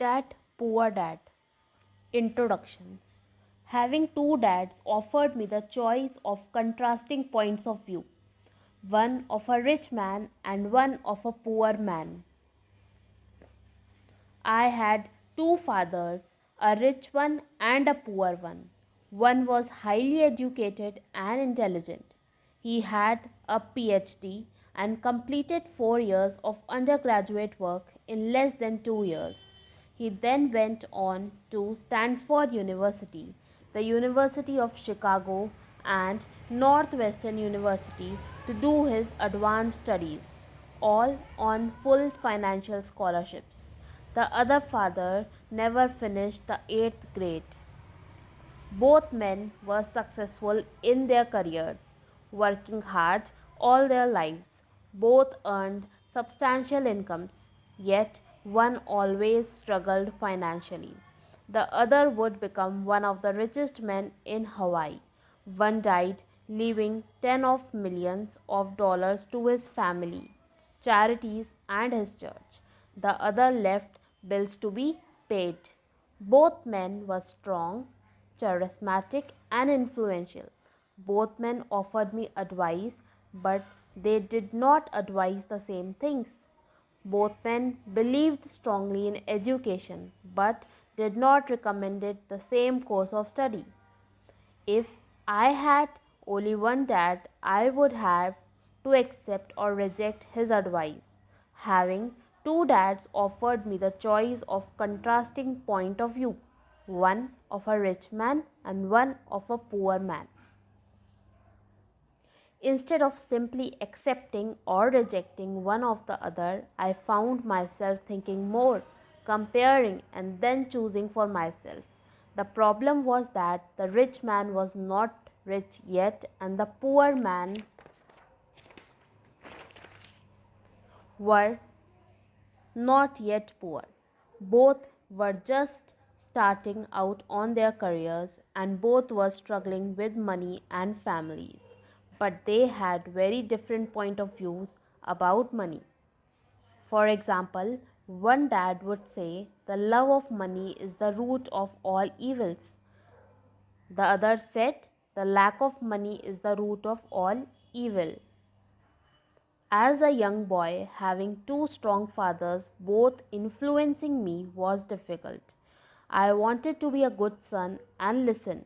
Dad, Poor Dad. Introduction. Having two dads offered me the choice of contrasting points of view, one of a rich man and one of a poor man. I had two fathers, a rich one and a poor one. One was highly educated and intelligent. He had a PhD and completed 4 years of undergraduate work in less than 2 years. He then went on to Stanford University, the University of Chicago, and Northwestern University to do his advanced studies, all on full financial scholarships. The other father never finished the 8th grade. Both men were successful in their careers, working hard all their lives. Both earned substantial incomes, yet one always struggled financially. The other would become one of the richest men in Hawaii. One died, leaving tens of millions of dollars to his family, charities, and his church. The other left bills to be paid. Both men were strong, charismatic, and influential. Both men offered me advice, but they did not advise the same things. Both men believed strongly in education, but did not recommend the same course of study. If I had only one dad, I would have to accept or reject his advice. Having two dads offered me the choice of contrasting point of view, one of a rich man and one of a poor man. Instead of simply accepting or rejecting one of the other, I found myself thinking more, comparing, and then choosing for myself. The problem was that the rich man was not rich yet, and the poor man were not yet poor. Both were just starting out on their careers, and both were struggling with money and families. But they had very different point of views about money. For example, one dad would say the love of money is the root of all evils. The other said the lack of money is the root of all evil. As a young boy, having two strong fathers both influencing me was difficult. I wanted to be a good son and listen,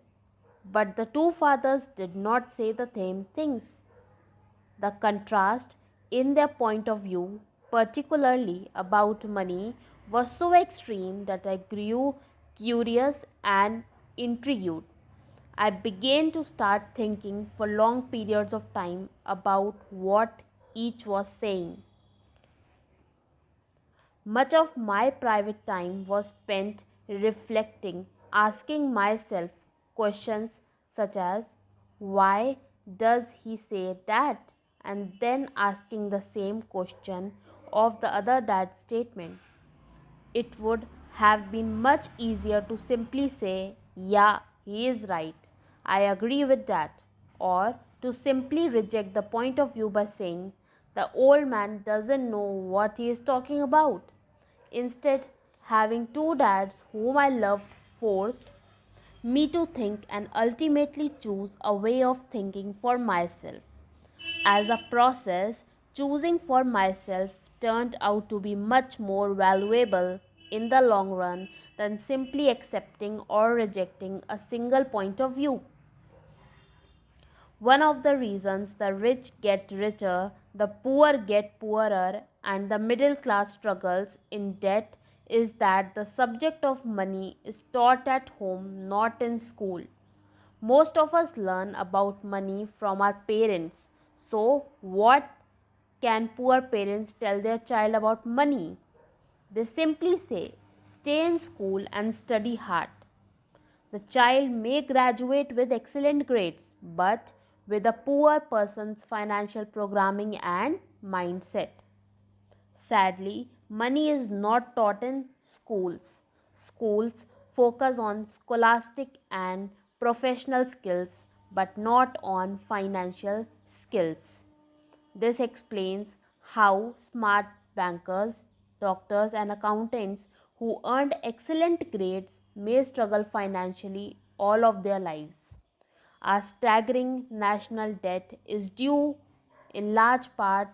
but the two fathers did not say the same things. The contrast in their point of view, particularly about money, was so extreme that I grew curious and intrigued. I began to start thinking for long periods of time about what each was saying. Much of my private time was spent reflecting, asking myself questions such as why does he say that? And then asking the same question of the other dad's statement. It would have been much easier to simply say, yeah, he is right, I agree with that, or to simply reject the point of view by saying, the old man doesn't know what he is talking about. Instead, having two dads whom I loved forced me to think and ultimately choose a way of thinking for myself. As a process, choosing for myself turned out to be much more valuable in the long run than simply accepting or rejecting a single point of view. One of the reasons the rich get richer, the poor get poorer, and the middle class struggles in debt is that the subject of money is taught at home, not in school. Most of us learn about money from our parents. So, what can poor parents tell their child about money? They simply say, stay in school and study hard. The child may graduate with excellent grades, but with a poor person's financial programming and mindset. Sadly, money is not taught in schools. Schools focus on scholastic and professional skills but not on financial skills. This explains how smart bankers, doctors, and accountants who earned excellent grades may struggle financially all of their lives. Our staggering national debt is due in large part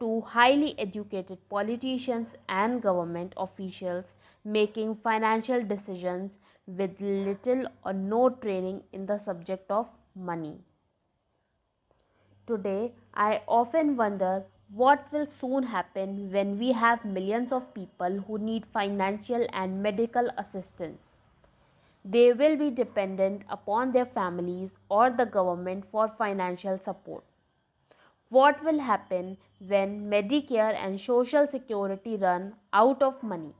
to highly educated politicians and government officials making financial decisions with little or no training in the subject of money. Today, I often wonder what will soon happen when we have millions of people who need financial and medical assistance. They will be dependent upon their families or the government for financial support. What will happen when Medicare and Social Security run out of money?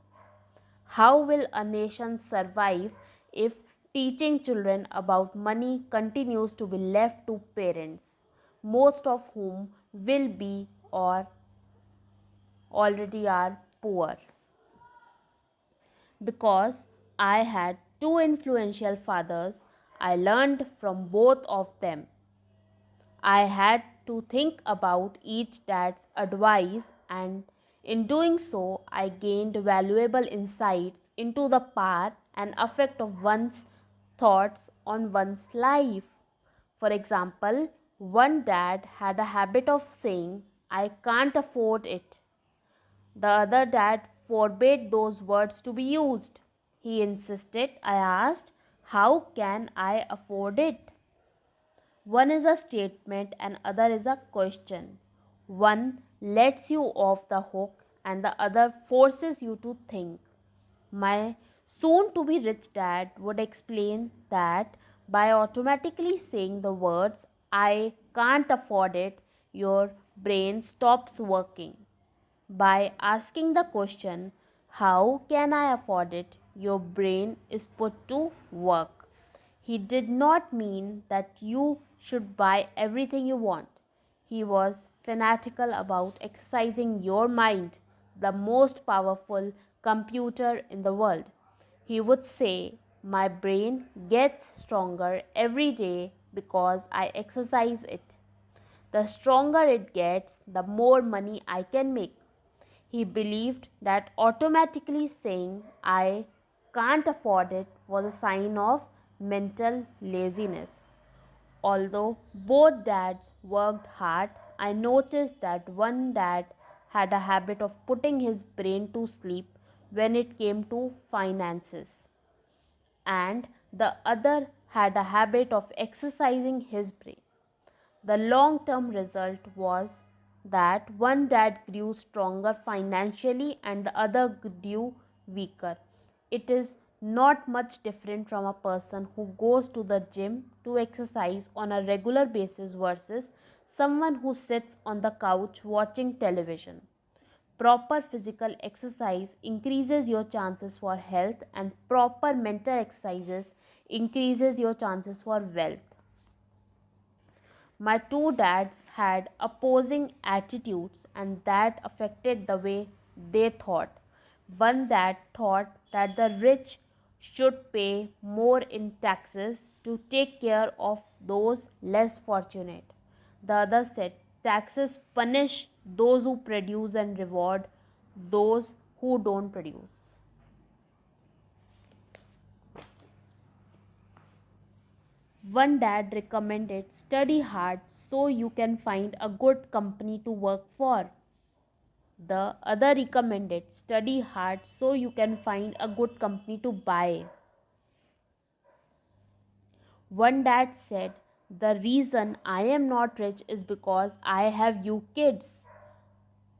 How will a nation survive if teaching children about money continues to be left to parents, most of whom will be or already are poor? Because I had two influential fathers, I learned from both of them. I had to think about each dad's advice, and in doing so, I gained valuable insights into the power and effect of one's thoughts on one's life. For example, one dad had a habit of saying, I can't afford it. The other dad forbade those words to be used. He insisted. I asked, how can I afford it? One is a statement and other is a question. One lets you off the hook and the other forces you to think. My soon to be rich dad would explain that by automatically saying the words, I can't afford it, your brain stops working. By asking the question, how can I afford it? Your brain is put to work. He did not mean that you should buy everything you want. He was fanatical about exercising your mind, the most powerful computer in the world. He would say, my brain gets stronger every day because I exercise it. The stronger it gets, the more money I can make. He believed that automatically saying, I can't afford it, was a sign of mental laziness. Although both dads worked hard, I noticed that one dad had a habit of putting his brain to sleep when it came to finances, and the other had a habit of exercising his brain. The long term result was that one dad grew stronger financially and the other grew weaker. It is not much different from a person who goes to the gym to exercise on a regular basis versus someone who sits on the couch watching television. Proper physical exercise increases your chances for health, and proper mental exercises increases your chances for wealth. My two dads had opposing attitudes, and that affected the way they thought. One dad thought that the rich should pay more in taxes to take care of those less fortunate. The other said taxes punish those who produce and reward those who don't produce. One dad recommended study hard so you can find a good company to work for. The other recommended study hard so you can find a good company to buy. One dad said, the reason I am not rich is because I have you kids.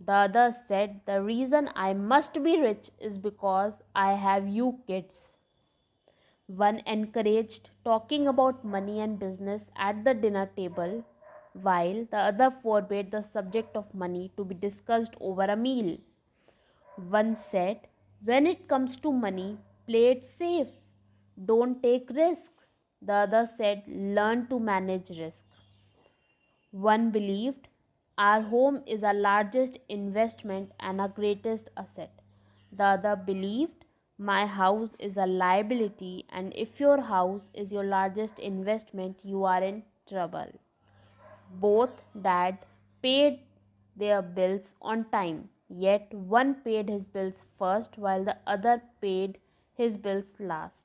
The other said, the reason I must be rich is because I have you kids. One encouraged talking about money and business at the dinner table, while the other forbade the subject of money to be discussed over a meal. One said, when it comes to money, play it safe, don't take risk. The other said, learn to manage risk. One believed, our home is our largest investment and our greatest asset. The other believed, my house is a liability, and if your house is your largest investment, you are in trouble. Both dad paid their bills on time, yet one paid his bills first while the other paid his bills last.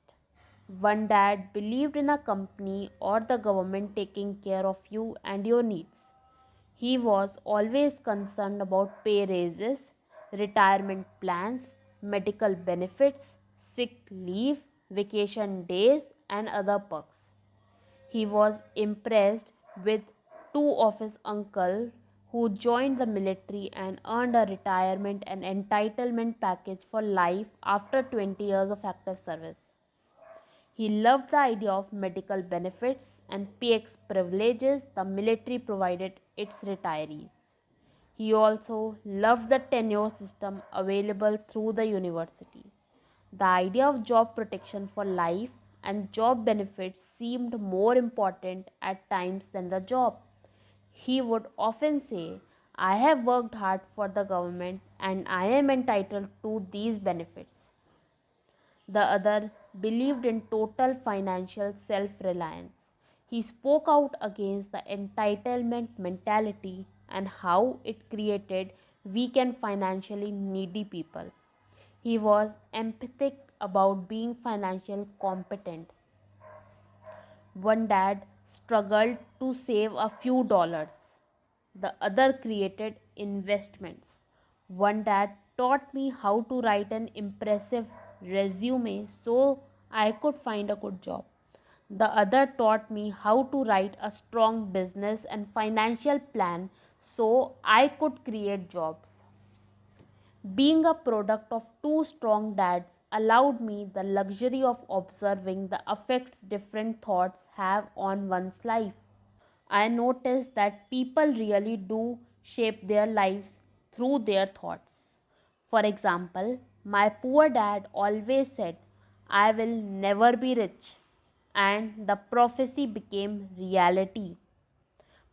One dad believed in a company or the government taking care of you and your needs. He was always concerned about pay raises, retirement plans, medical benefits, sick leave, vacation days, and other perks. He was impressed with two of his uncles who joined the military and earned a retirement and entitlement package for life after 20 years of active service. He loved the idea of medical benefits and PX privileges the military provided its retirees. He also loved the tenure system available through the university. The idea of job protection for life and job benefits seemed more important at times than the job. He would often say, I have worked hard for the government and I am entitled to these benefits. The other believed in total financial self reliance. He spoke out against the entitlement mentality and how it created weak and financially needy people. He was emphatic about being financially competent. One dad struggled to save a few dollars. The other created investments. One dad taught me how to write an impressive resume so I could find a good job. The other taught me how to write a strong business and financial plan so I could create jobs. Being a product of two strong dads allowed me the luxury of observing the effects different thoughts have on one's life. I noticed that people really do shape their lives through their thoughts. For example, my poor dad always said, I will never be rich, and the prophecy became reality.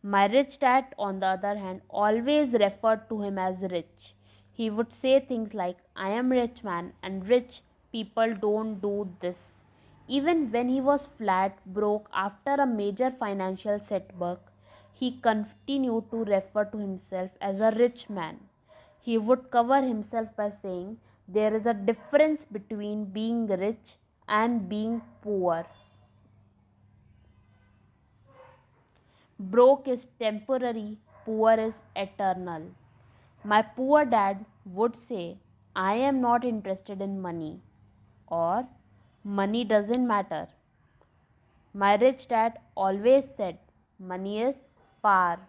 My rich dad, on the other hand, always referred to him as rich. He would say things like, I am rich man and rich people don't do this. Even when he was flat broke after a major financial setback, he continued to refer to himself as a rich man. He would cover himself by saying, there is a difference between being rich and being poor. Broke is temporary, poor is eternal. My poor dad would say, I am not interested in money, or money doesn't matter. My rich dad always said, money is power.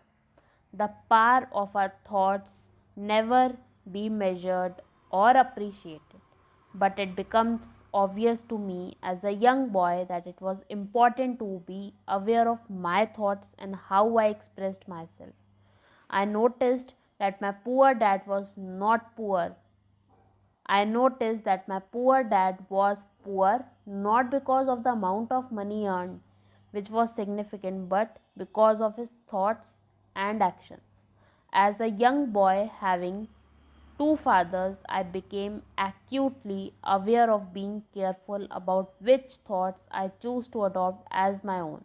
The power of our thoughts never be measured or appreciated. But it becomes obvious to me as a young boy that it was important to be aware of my thoughts and how I expressed myself. I noticed that my poor dad was not poor. I noticed that my poor dad was poor not because of the amount of money earned, which was significant, but because of his thoughts and actions. As a young boy having two fathers, I became acutely aware of being careful about which thoughts I choose to adopt as my own.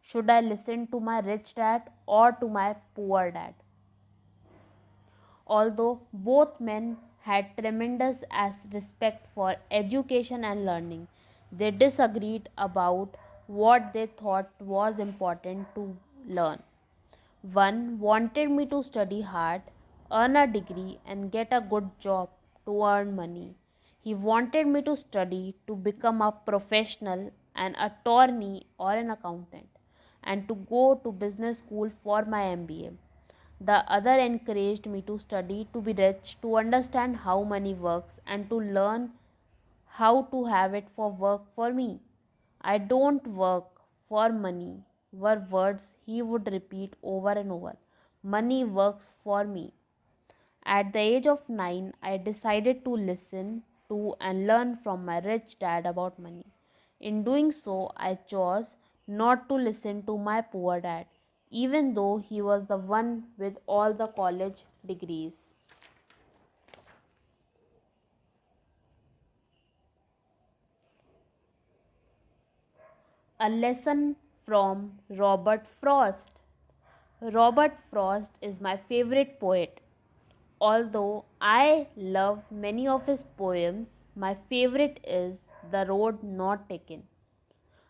Should I listen to my rich dad or to my poor dad? Although both men had tremendous respect for education and learning, they disagreed about what they thought was important to learn. One wanted me to study hard, earn a degree, and get a good job to earn money. He wanted me to study to become a professional, an attorney, or an accountant, and to go to business school for my MBA. The other encouraged me to study to be rich, to understand how money works, and to learn how to have it for work for me. I don't work for money were words he would repeat over and over. Money works for me. At the age of 9, I decided to listen to and learn from my rich dad about money. In doing so, I chose not to listen to my poor dad, even though he was the one with all the college degrees. A lesson from Robert Frost. Robert Frost is my favorite poet. Although I love many of his poems, my favorite is The Road Not Taken.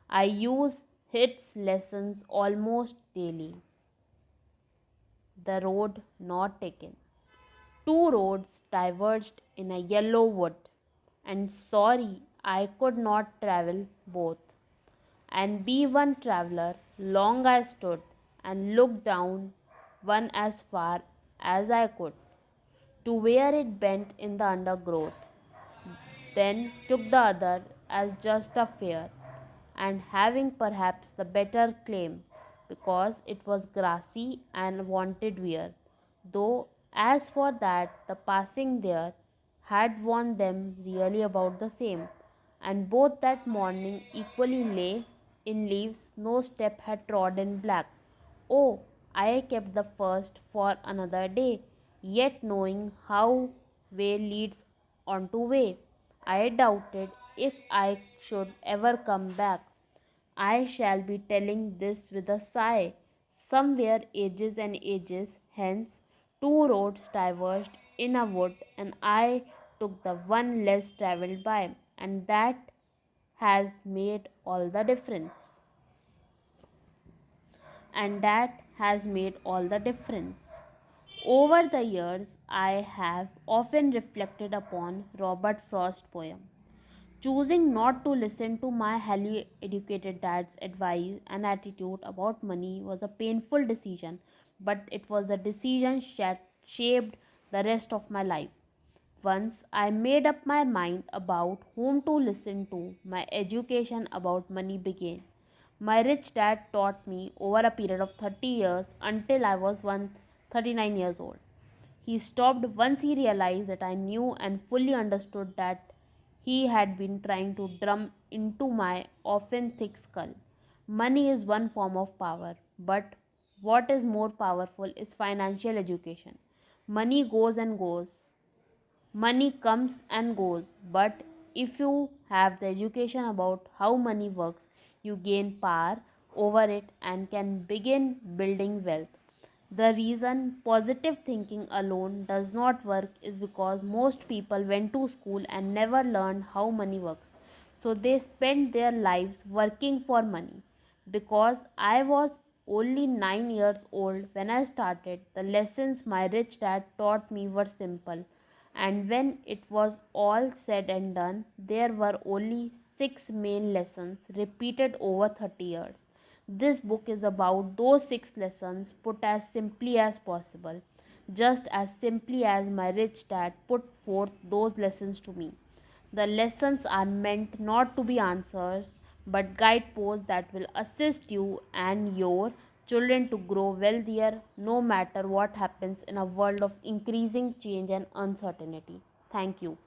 I use its lessons almost daily. The Road Not Taken. Two roads diverged in a yellow wood, and sorry I could not travel both. And be one traveller, long I stood and looked down one as far as I could, to where it bent in the undergrowth, then took the other as just a fare, and having perhaps the better claim, because it was grassy and wanted wear, though as for that the passing there had warned them really about the same, and both that morning equally lay in leaves no step had trodden black. Oh, I kept the first for another day, yet knowing how way leads on to way, I doubted if I should ever come back. I shall be telling this with a sigh. Somewhere ages and ages hence, two roads diverged in a wood, and I took the one less travelled by, and that has made all the difference. And that has made all the difference. Over the years, I have often reflected upon Robert Frost's poem. Choosing not to listen to my highly educated dad's advice and attitude about money was a painful decision, but it was a decision that shaped the rest of my life. Once I made up my mind about whom to listen to, my education about money began. My rich dad taught me over a period of 30 years until I was 39 years old. He stopped once he realized that I knew and fully understood that he had been trying to drum into my often thick skull. Money is one form of power, but what is more powerful is financial education. Money goes and goes, money comes and goes, but if you have the education about how money works, you gain power over it and can begin building wealth. The reason positive thinking alone does not work is because most people went to school and never learned how money works. So they spend their lives working for money. Because I was only 9 years old when I started, the lessons my rich dad taught me were simple. And when it was all said and done, there were only six main lessons repeated over 30 years. This book is about those six lessons put as simply as possible, just as simply as my rich dad put forth those lessons to me. The lessons are meant not to be answers but guideposts that will assist you and your children to grow wealthier no matter what happens in a world of increasing change and uncertainty. Thank you.